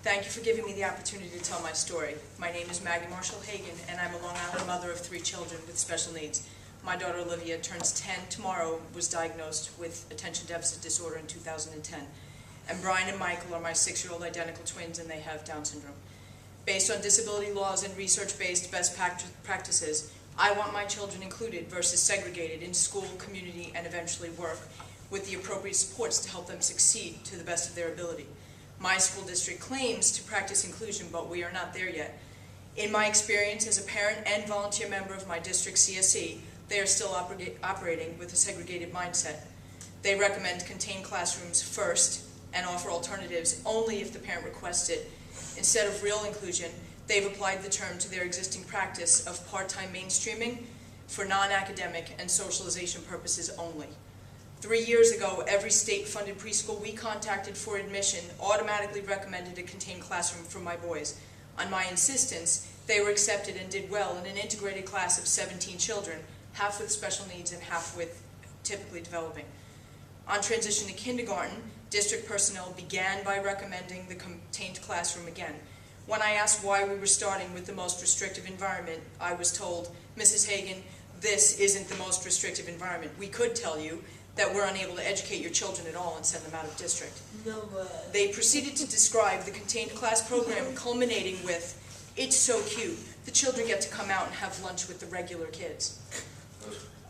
Thank you for giving me the opportunity to tell my story. My name is Maggie Hagan, and I'm a Long Island mother of 3 children with special needs. My daughter Olivia turns 10 tomorrow, was diagnosed with attention deficit disorder in 2010. And Brian and Michael are my 6-year-old identical twins, and they have Down syndrome. Based on disability laws and research-based best practices, I want my children included versus segregated in school, community, and eventually work, with the appropriate supports to help them succeed to the best of their ability. My school district claims to practice inclusion, but we are not there yet. In my experience as a parent and volunteer member of my district CSE, they are still operating with a segregated mindset. They recommend contained classrooms first and offer alternatives only if the parent requests it. Instead of real inclusion, they've applied the term to their existing practice of part-time mainstreaming for non-academic and socialization purposes only. 3 years ago, every state-funded preschool we contacted for admission automatically recommended a contained classroom for my boys. On my insistence, they were accepted and did well in an integrated class of 17 children, half with special needs and half with typically developing. On transition to kindergarten, district personnel began by recommending the contained classroom again. When I asked why we were starting with the most restrictive environment, I was told, "Mrs. Hagan, this isn't the most restrictive environment. We could tell you that we're unable to educate your children at all and send them out of district." No way. They proceeded to describe the contained class program, culminating with, "It's so cute. The children get to come out and have lunch with the regular kids."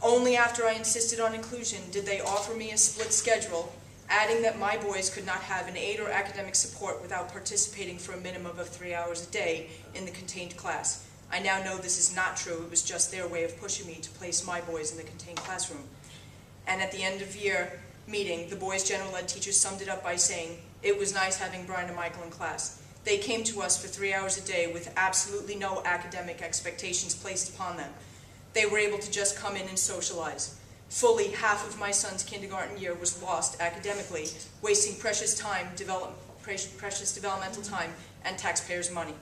Only after I insisted on inclusion did they offer me a split schedule, adding that my boys could not have an aid or academic support without participating for a minimum of 3 hours a day in the contained class. I now know this is not true. It was just their way of pushing me to place my boys in the contained classroom. And at the end of year meeting, the boys' general ed teacher summed it up by saying, "It was nice having Brian and Michael in class. They came to us for 3 hours a day with absolutely no academic expectations placed upon them. They were able to just come in and socialize. Fully half of my son's kindergarten year was lost academically, wasting precious developmental time and taxpayers' money.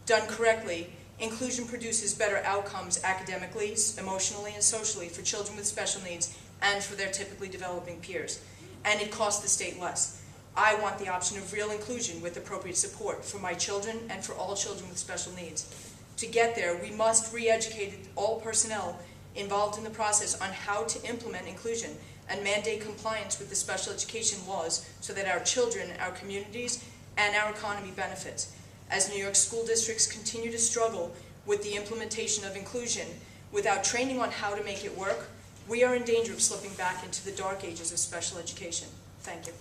Done correctly, inclusion produces better outcomes academically, emotionally, and socially for children with special needs and for their typically developing peers. And it costs the state less. I want the option of real inclusion with appropriate support for my children and for all children with special needs. To get there, we must re-educate all personnel involved in the process on how to implement inclusion and mandate compliance with the special education laws so that our children, our communities, and our economy benefits. As New York school districts continue to struggle with the implementation of inclusion without training on how to make it work, we are in danger of slipping back into the dark ages of special education. Thank you.